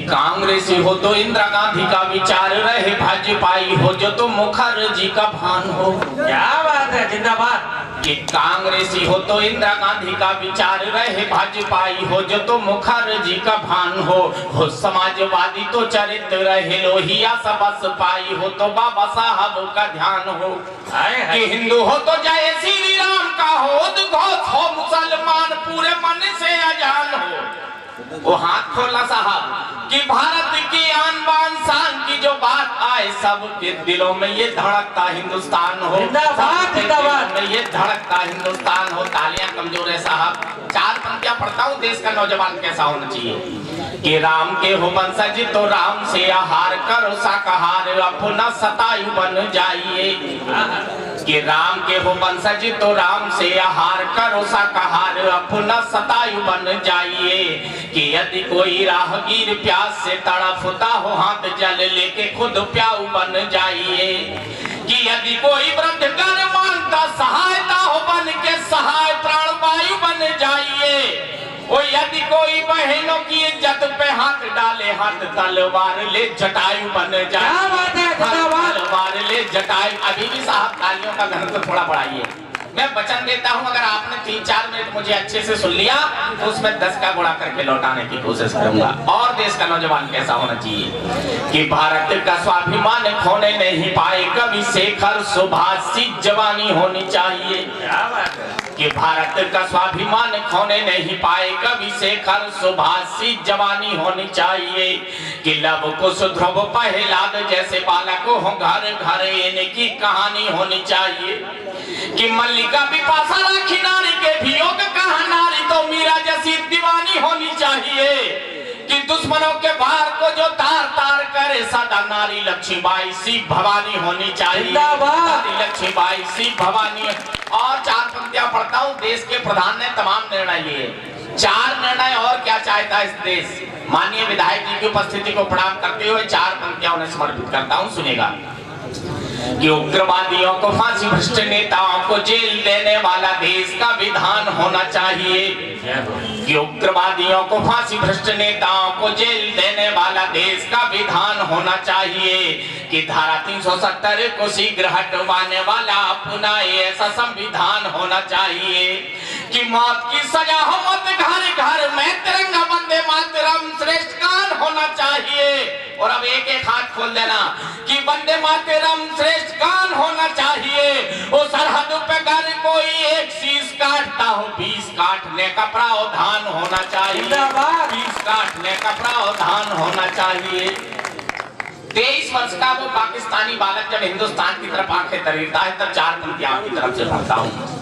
कांग्रेसी हो तो इंदिरा गांधी का विचार रहे, भाजपाई हो जो तो मुखर्जी का भान हो। क्या बात है, जिंदाबाद। कि कांग्रेसी हो तो इंदिरा गांधी का विचार रहे, भाजपाई हो जो तो मुखर्जी का भान हो समाजवादी तो चरित्र रहे, लोहिया सबस पाई हो तो बाबा साहब का ध्यान हो। कि हिंदू हो तो जय श्री राम का हो, उद्घोष हो मुसलमान पूरे मन से अजान हो। वो हाथ खोला साहब कि भारत की आन बान शान की जो बात आए, सबके दिलों में ये धड़कता हिंदुस्तान हो, जिंदाबाद में ये धड़कता हिंदुस्तान हो। तालियां कमजोर है साहब। चार पंक्तियां पढ़ता हूँ, देश का नौजवान कैसा होना चाहिए। कि राम के हो वंशज तो राम से आहार करो शाकाहार, अपना सतायु बन जाइए। कि राम के हो वंशज तो राम से आहार करो शाकाहार, अपना सतायु बन जाइए। कि यदि कोई राहगीर प्यास से तड़फता हो, हाथ जल लेके खुद प्याऊ बन जाइए। कि यदि कोई वृद्ध कर मांगता सहायता हो, बन के सहाय प्राण वायु बन जाइए। वो यदि कोई बहनों की इज्जत पे हाथ डाले, हाथ तलवार ले जटायु बन जाए। तलवार ले जटायु। अभी भी साहब तालियों का घनत्व थोड़ा बढ़ाइए। मैं वचन देता हूं, अगर आपने 3-4 मिनट मुझे अच्छे से सुन लिया तो उसमें 10 का गुणा करके लौटाने की कोशिश करूंगा। और देश का नौजवान कैसा होना चाहिए। कि भारत का स्वाभिमान खोने नहीं पाए कवि शेखर सुभाष सी जवानी होनी चाहिए। कि भारत का स्वाभिमान खोने नहीं पाए कवि शेखर सुभाष सी जवानी होनी चाहिए। कि लव कुश ध्रुव प्रहलाद जैसे बालक हो, घर घर इनकी कहानी होनी चाहिए। कि मल्लिका बिपाशा राखी नारी के वियोग कहा नारी, तो मीरा जैसी दीवानी होनी चाहिए। कि दुश्मनों के भार को जो तार तार करे, सदा नारी लक्ष्मीबाई सी भवानी होनी चाहिए। नारी लक्ष्मीबाई सी भवानी। और 4 पंक्तियां पढ़ता हूँ। देश के प्रधान ने तमाम निर्णय लिए। 4 निर्णय और क्या चाहता है इस देश। माननीय विधायक जी की उपस्थिति को प्रणाम करते हुए 4 पंक्तियां उन्हें समर्पित करता हूँ, सुनेगा। कि उग्रवादियों को फांसी, भ्रष्ट नेताओं को जेल देने वाला देश का विधान होना चाहिए। कि उग्रवादियों को फांसी, भ्रष्ट नेताओं को जेल देने वाला देश का विधान होना चाहिए। कि धारा 370 को शीघ्र हटवाने वाला अपना ऐसा संविधान होना चाहिए। कि मौत की सजा हो मत घर घर में, तिरंगा वंदे मातरम श्रेष्ठ गान होना चाहिए। और अब एक एक हाथ खोल देना। कि वंदे मातरम श्रेष्ठ गान होना चाहिए। वो सरहद पे घर कोई एक शीश काटता हो, 20 काटने का प्रावधान होना चाहिए। 20 काटने का प्रावधान होना चाहिए। 23 वर्ष का वो पाकिस्तानी बालक जब हिंदुस्तान की तरफ आंखें तरीता है, तब 4 पंक्तियां आपकी तरफ से पढ़ता हूँ।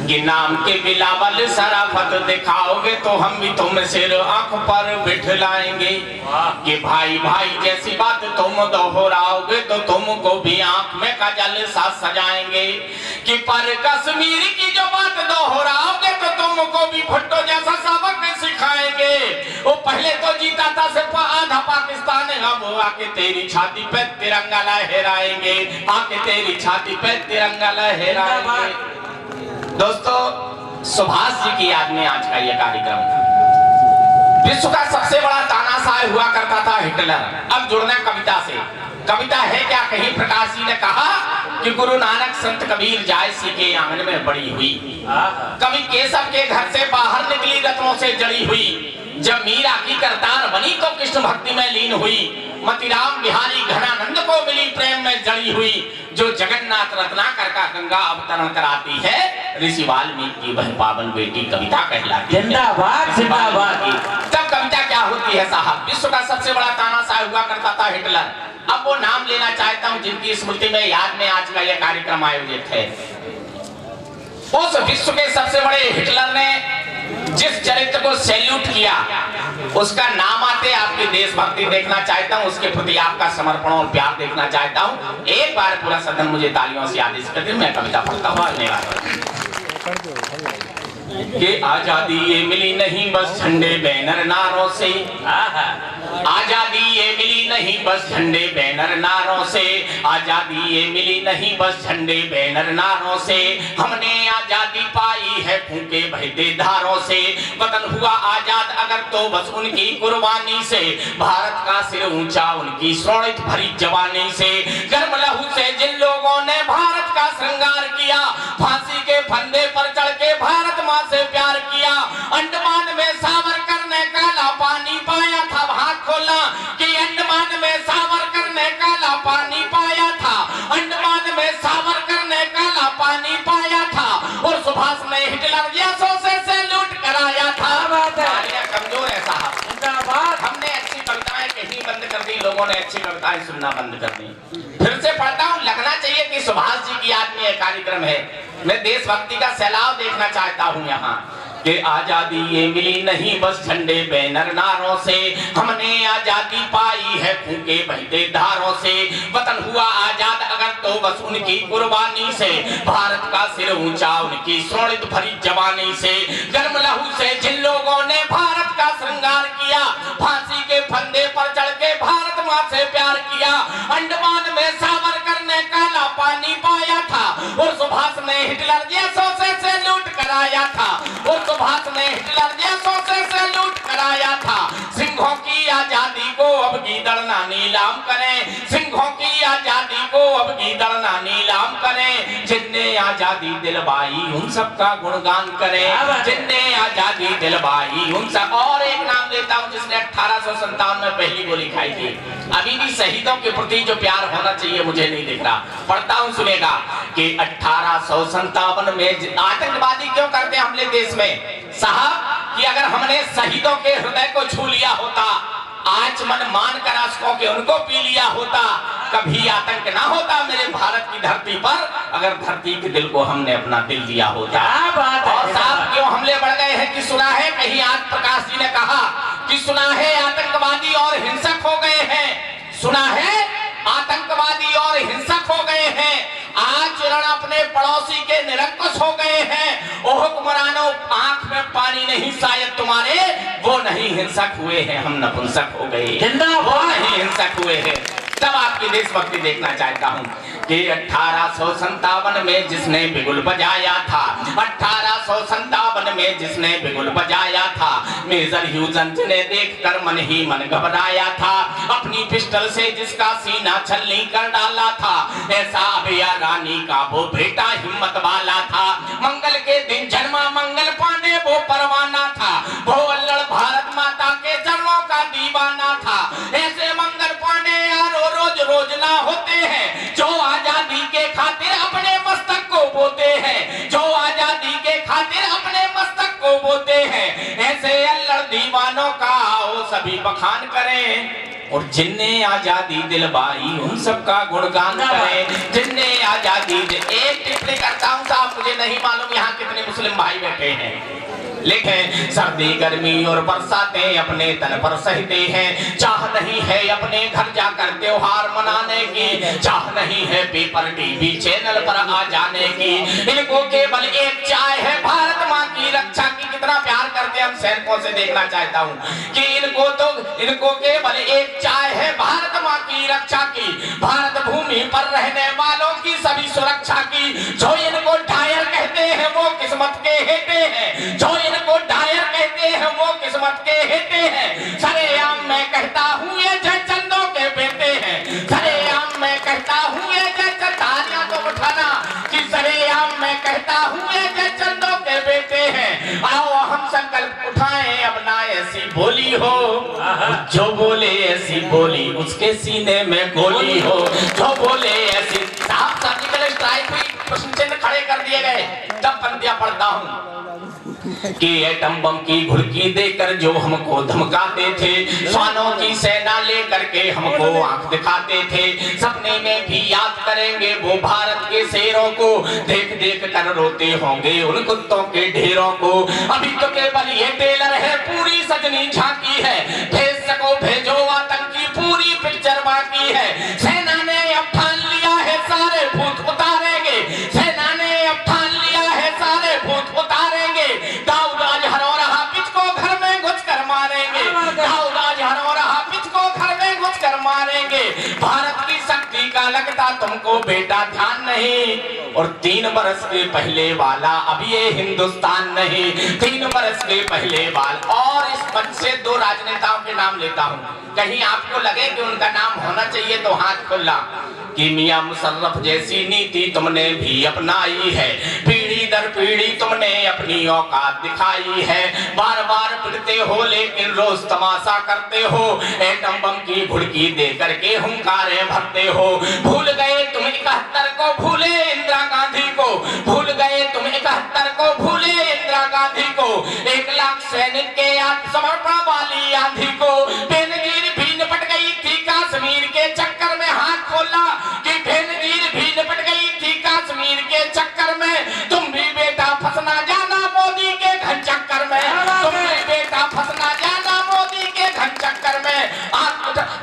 कि नाम के बिलावल शराफत दिखाओगे तो हम भी तुम सिर आंख पर बिठलाएंगे। कि भाई भाई जैसी बात तुम दोहराओगे तो तुमको भी आंख में काजल सा सजाएंगे। कि पर कश्मीर की जो बात दोहराओगे तो तुमको भी भुट्टो जैसा सबक सिखाएंगे। वो पहले तो जीता था सिर्फ आधा पाकिस्तान, अब आके तेरी छाती पे तिरंगा लहराएंगे। आके तेरी छाती पे तिरंगा लहराएंगे। दोस्तों, सुभाष जी की याद में आज का ये कार्यक्रम। विश्व का सबसे बड़ा तानाशाह हुआ करता था हिटलर। अब जुड़ना कविता से। कविता है क्या। कहीं प्रकाश जी ने कहा कि गुरु नानक संत कबीर जायसी के आंगन में बड़ी हुई, कवि केशव के घर से बाहर निकली रत्नों से जड़ी हुई। जब मीरा की करतार बनी तो कृष्ण भक्ति में लीन हुई। मतिराम बिहारी घनानंद को मिली प्रेम में जड़ी हुई। जो जगन्नाथ रत्नाकर का गंगा अवतरण कराती है, ऋषि वाल्मीकि वह पावन बेटी कविता कहलाती है। जिंदाबाद जिंदाबाद। तब कविता क्या होती है साहब। विश्व का सबसे बड़ा तानाशाह हुआ करता था हिटलर। अब वो नाम लेना चाहता हूँ जिनकी स्मृति में याद में आज का यह कार्यक्रम आयोजित है। उस विश्व के सबसे बड़े हिटलर ने जिस चरित्र को सैल्यूट किया, उसका नाम आते आपकी देशभक्ति देखना चाहता हूँ, उसके प्रति आपका समर्पण और प्यार देखना चाहता हूँ। एक बार पूरा सदन मुझे तालियों से आदेश करते, मैं कविता पढ़ता हूँ। कि आजादी ये मिली नहीं बस झंडे बैनर नारों से, आजादी ये मिली नहीं बस झंडे बैनर नारों से, आजादी ये मिली नहीं बस झंडे बैनर नारों से, हमने आजादी पाई है फूंके बहते धारों से, वतन हुआ आजाद अगर तो बस उनकी कुर्बानी से, भारत का सिर ऊंचा उनकी शोणित भरी जवानी से, गर्म लहू से जिन लोगों ने भारत का श्रृंगार किया, फांसी के फंदे पर चढ़ के भारत माँ से प्यार किया, अंडमान में सावरकर ने काला पानी पाया था, हाथ खोलना कि अंडमान में सावरकर ने काला पानी पाया था, अंडमान में सावरकर ने काला पानी पाया था, और सुभाष ने हिटलर जैसों से सैल्यूट कराया था। कमजोर है साहब, जिंदाबाद। हमने अच्छी कविताएं कहीं बंद कर दी, लोगों ने अच्छी कविताएं सुनना बंद कर दी। फिर से पढ़ता हूँ, लगना चाहिए कि सुभाष जी की याद में यह कार्यक्रम है। मैं देशभक्ति का सैलाब देखना चाहता हूँ यहाँ कि आजादी ये मिली नहीं बस झंडे बैनर नारों से, हमने आजादी पाई है फूंके बहते धारों से, वतन हुआ आजाद अगर तो बस उनकी कुर्बानी से, भारत का सिर ऊंचा उनकी शोणित भरी जवानी से, गर्म लहू से जिन लोगों ने भारत का श्रृंगार किया, फांसी के फंदे पर चढ़ के भारत माँ से प्यार किया, अंडमान में सावरकर ने काला पानी पाया था, और सुभाष ने हिटलर जैसों से सैल्यूट कराया था, और सुभाष ने हिटलर जैसों से सैल्यूट कराया था। सिंहों की आजादी को अब गीदड़ ना नीलाम करें, सिंहों की आजादी को अब गीदड़ ना नीलाम करें, जिनने आजादी दिलवाई उन सबका गुणगान करें, जिनने आजादी दिलवाई उन सब। और एक नाम लेता हूँ जिसने 1857 में पहली गोली खाई थी। अभी भी शहीदों के प्रति जो प्यार होना चाहिए मुझे नहीं दिख रहा। पढ़ता हूँ, सुनेगा कि 1857 में आतंकवादी क्यों करते हमले देश में साहब, कि अगर हमने शहीदों के हृदय को छू लिया होता, आज मन मान कर आंसुओं के उनको पी लिया होता, कभी आतंक ना होता मेरे भारत की धरती पर, अगर धरती के दिल को हमने अपना दिल दिया होता। और साहब क्यों हमले बढ़ गए हैं कि सुना है, कहीं आज प्रकाश जी ने कहा कि सुना है आतंकवादी और हिंसक हो गए हैं, सुना है आतंकवादी और हिंसक हो गए हैं, आज रण अपने पड़ोसी के निरंकुश हो गए हैं, ओ हुक्मरानों आंख में पानी नहीं शायद तुम्हारे, वो नहीं हिंसक हुए हैं, हम नपुंसक हो गए, वो नहीं हिंसक हुए हैं। तब आपकी देशभक्ति देखना चाहता हूँ कि 1857 में जिसने बिगुल बजाया था, 1857 में जिसने बिगुल बजाया था, मेजर ह्यूजेंस ने देखकर मन ही मन घबराया था, अपनी पिस्टल से जिसका सीना छलनी कर डाला था, ऐसा अभया रानी का वो बेटा हिम्मत वाला था, मंगल के दिन जन्मा मंगल पाने वो परवाना था, वो अल्लड़ भारत माता के चरणों का दीवाना था, ऐसे मंगल पाने यारो रोज रोज ना होते हैं, जो आजादी के खातिर अपने मस्तक को बोते हैं, जो आजादी के खातिर अपने मस्तक को बोते हैं, ऐसे अल्लड़ दीवानों का आओ सभी बखान करें, और जिनने आजादी दिलवाई उन सबका गुणगान करें, जिनने आजादी एक टिप्पणी करता हूं साहब, मुझे नहीं मालूम यहाँ कितने मुस्लिम भाई बैठे हैं, लेकिन सर्दी गर्मी और बरसातें अपने तन पर सहते हैं, चाह नहीं है अपने घर जाकर त्योहार मनाने की, चाह नहीं है पेपर टीवी चैनल पर आ जाने की, इनको केवल एक चाह है भारत माँ की रक्षा की। कितना प्यार करते हम सैनिकों से देखना चाहता हूँ कि इनको केवल एक चाह है भारत माँ की रक्षा की, भारत भूमि पर रहने वालों की सभी सुरक्षा की, जो इनको डायर कहते हैं वो किस्मत के हेते हैं, जो इनको डायर कहते हैं वो किस्मत के हेते हैं, सरेआम मैं कहता हूँ ये जयचंदों के बेटे हैं, सरेआम मैं कहता हूँ ये तालियां तो उठाना कि सरेआम मैं कहता हूँ ये जयचंदों के बेटे हैं। आओ हम संकल्प उठाएं अब ना ऐसी बोली हो, जो बोले ऐसी बोली उसके सीने में गोली हो, जो बोले ऐसी। साहब सर्जिकल स्ट्राइक हुई, प्रश्न चिन्ह खड़े कर दिए गए। तब पंक्तियां पढ़ता हूँ कि एटम बम की घुड़की देकर जो हमको धमकाते थे, स्वानों की सेना लेकर के हमको आंख दिखाते थे, सपने में भी याद करेंगे वो भारत के शेरों को, देख देख कर रोते होंगे उन कुत्तों के ढेरों को। अभी तो केवल ये टेलर है, पूरी सजनी झांकी है, भेज सको भेजो आतंकी, पूरी पिक्चर बाकी है। सेना ने अब ठान लिया है सारे भूत उतारेंगे, सेना ने अब ठान लिया है सारे भूत उतारेंगे, दाऊद आज हरो रहा पिच को घर में घुस कर मारेंगे, दाऊद आज हरो रहा पिच को था तुमको बेटा ध्यान नहीं, और 3 बरस के पहले वाला अब ये हिंदुस्तान नहीं, 3 बरस के पहले वाला। और इस मंच से 2 राजनेताओं के नाम लेता हूँ, कहीं आपको लगे कि उनका नाम होना चाहिए तो हाथ खुला, कि मियां मुशर्रफ जैसी नीति तुमने भी अपनाई है, पीढ़ी दर पीढ़ी तुमने अपनी औकात दिखाई है, बार बार पिटते हो लेकिन रोज तमाशा करते हो, एटम बम की घुड़की दे करके हुंकारे भरते हो, भूल गए तुम 71 को, भूले इंदिरा गांधी को, भूल गए तुम 71 को, भूले इंदिरा गांधी को, 1 लाख सैनिक के आत्मसमर्पण वाली आंधी को, बेनजीर भी निपट गई थी कश्मीर के चक्कर में, हाथ खोला कि बेनजीर भी निपट गई थी कश्मीर के चक्कर में, तुम भी बेटा फंसना जाना मोदी के घन चक्कर में, तुम भी बेटा फंसना जाना मोदी के घन चक्कर में,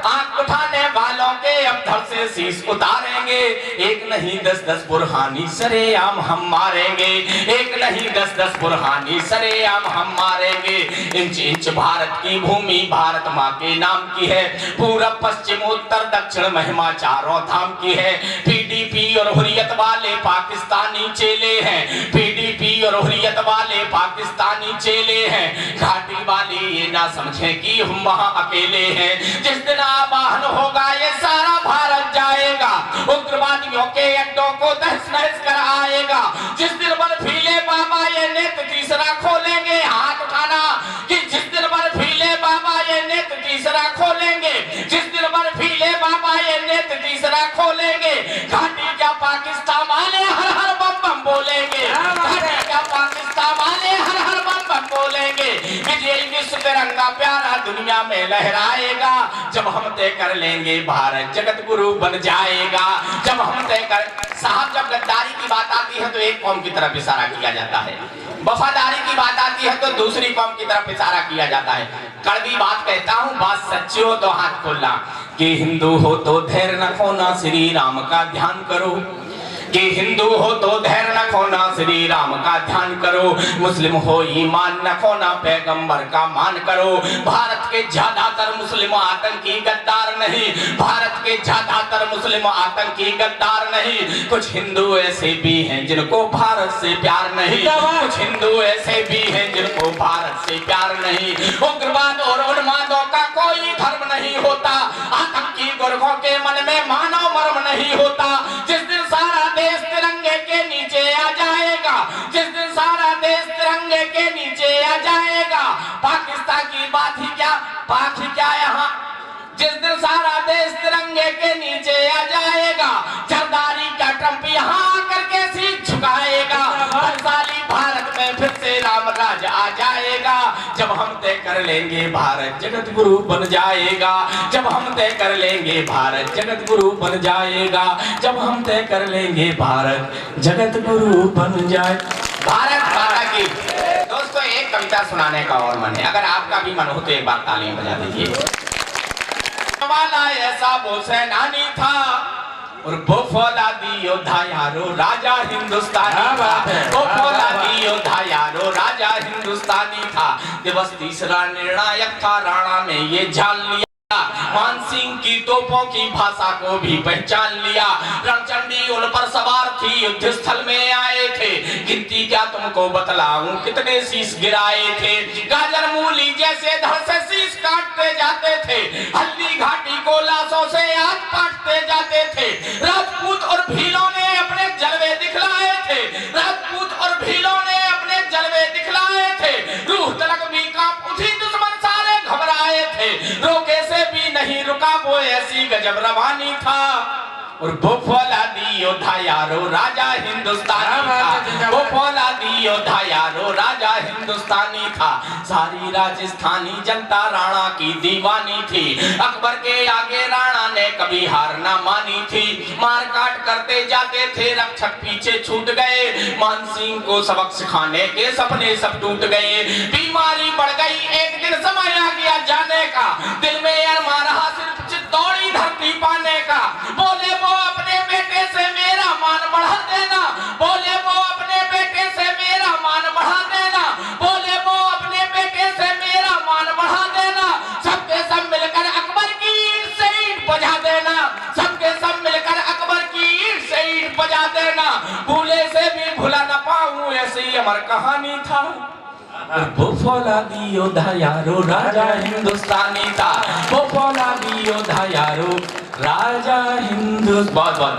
आंख उठाने वालों के अब धड़ से शीश उतारेंगे, एक नहीं 10-10 बुरहानी सरेआम हम मारेंगे, एक नहीं 10-10 बुरहानी सरेआम हम मारेंगे, इंच इंच भारत की भूमि भारत माँ के नाम की है, पूरब पश्चिम उत्तर दक्षिण महिमा चारों धाम की है, पीडीपी और हुर्रियत वाले पाकिस्तानी चेले हैं, पीडीपी और हुर्रियत वाले पाकिस्तानी चेले हैं, घाटी वाले ये ना समझें कि हम वहाँ अकेले हैं, जिस दिन आवाहन होगा ये सारा भारत जाएगा, उग्रवादियों के अड्डों को तहस नहस कर आएगा, जिस दिन बर्फीले बाबा ये नेत्र तीसरा खोलेंगे, हाथ उठाना कि जिस दिन बर्फीले बाबा ये नेत्र तीसरा खोलेंगे, जिस दिन बर्फीले बाबा ये नेत्र तीसरा खोलेंगे, घाटी क्या पाकिस्तान वाले हर हर बम बम बोलेंगे, घाटी क्या पाकिस्तान वाले हर हर बम बम बोलेंगे, विजयी विश्व तिरंगा प्यारा दुनिया में लहराएगा, जब हम तय कर लेंगे भारत जगत गुरु बन जाएगा, जब हम तय कर। साहब जब गद्दारी की बात आती है तो एक कौम की तरफ इशारा किया जाता है, वफादारी की बात आती है तो दूसरी कौम की तरफ इशारा किया जाता है, कड़वी बात कहता हूँ, बात सच्ची हो तो हाथ खोलना, कि हिंदू हो तो धैर्य न खोना, श्री राम का ध्यान करो, कि हिंदू हो तो धैर्य न खोना, श्री राम का ध्यान करो, मुस्लिम हो ईमान न खोना, पैगंबर का मान करो, भारत के ज्यादातर मुस्लिम आतंकी गद्दार नहीं, भारत के ज्यादातर मुस्लिम आतंकी गद्दार नहीं, कुछ हिंदू ऐसे भी हैं जिनको भारत से प्यार नहीं, कुछ हिंदू ऐसे भी हैं जिनको भारत से प्यार नहीं, उग्रवाद और उन्मादों का कोई धर्म नहीं होता, आतंकी गुरखों के मन में मानव मर्म नहीं होता, जिस दिन सारा देश तिरंगे के नीचे आ जाएगा, जिस दिन सारा देश तिरंगे के नीचे आ जाएगा, पाकिस्तान की बात ही क्या, बात ही क्या यहाँ, जिस दिन सारा देश तिरंगे के नीचे आ जाएगा, जरदारी का ट्रंप यहाँ आकर के शीश झुकाएगा, बलशाली भारत में फिर से राम राज आ जाएगा, जब हम तय कर लेंगे भारत जगत गुरु बन जाएगा, जब हम तय कर लेंगे भारत जगत गुरु बन जाएगा, जब हम तय कर लेंगे भारत जगत गुरु बन जाए। भारत माता की। दोस्तों एक कविता सुनाने का और मन है, अगर आपका भी मन हो तो एक बार तालियां बजा दीजिए। वाला ऐसा वो सेनानी था और वो फौलादी योद्धा यारो राजा हिंदुस्तानी था, वो फौलादी योद्धा यारो राजा हिंदुस्तानी था, दिवस तीसरा निर्णायक था, राणा ने ये जान लिया, मानसिंह की तोपों की भाषा को भी पहचान लिया, रणचंडी उन पर सवार थी, युद्ध स्थल में आए थे, गिनती क्या तुमको बतलाऊं कितने शीश गिराए थे, गाजर मूली जैसे धड़ से शीश काटते जाते थे, हल्दी घाटी को लाशों से आग काटते जाते थे, राजपूत और भीलों ने अपने जलवे दिखलाए थे, राजपूत और भीलों ने अपने जलवे दिखलाए थे, रूह तलक भी कांप उठी, दुश्मन सारे घबराए थे, रोके से भी नहीं रुका वो ऐसी गजब रवानी था, और वो फौलादी योद्धा यारो राजा हिंदुस्तानी था, वो फौलादी योद्धा यारो राजा हिंदुस्तानी था, सारी राजस्थानी जनता राणा की दीवानी थी, अकबर के आगे राणा ने कभी हार ना मानी थी, मार काट करते जाते थे रक्षक पीछे छूट गए, मानसिंह को सबक सिखाने के सपने सब टूट गए, बीमारी बढ़ गई, एक दिन समय आ गया जाने का, दिल में अरमा रहा सिर्फ चित्तौड़ी धरती पाने का, बोले वो अपने बेटे से मेरा मान बढ़ा देना, बोले वो अपने बेटे से मेरा मान बढ़ा देना, बोले वो अपने बेटे से मेरा मान बढ़ा देना, सबके सब मिलकर अकबर की ईंट से ईंट बुझा देना, सबके सब मिलकर अकबर यही अमर कहानी था। वो फौलादी योद्धा यारो राजा हिंदुस्तानी था, वो फौलादी योद्धा यारो राजा हिंदुस्तानी। बहुत बहुत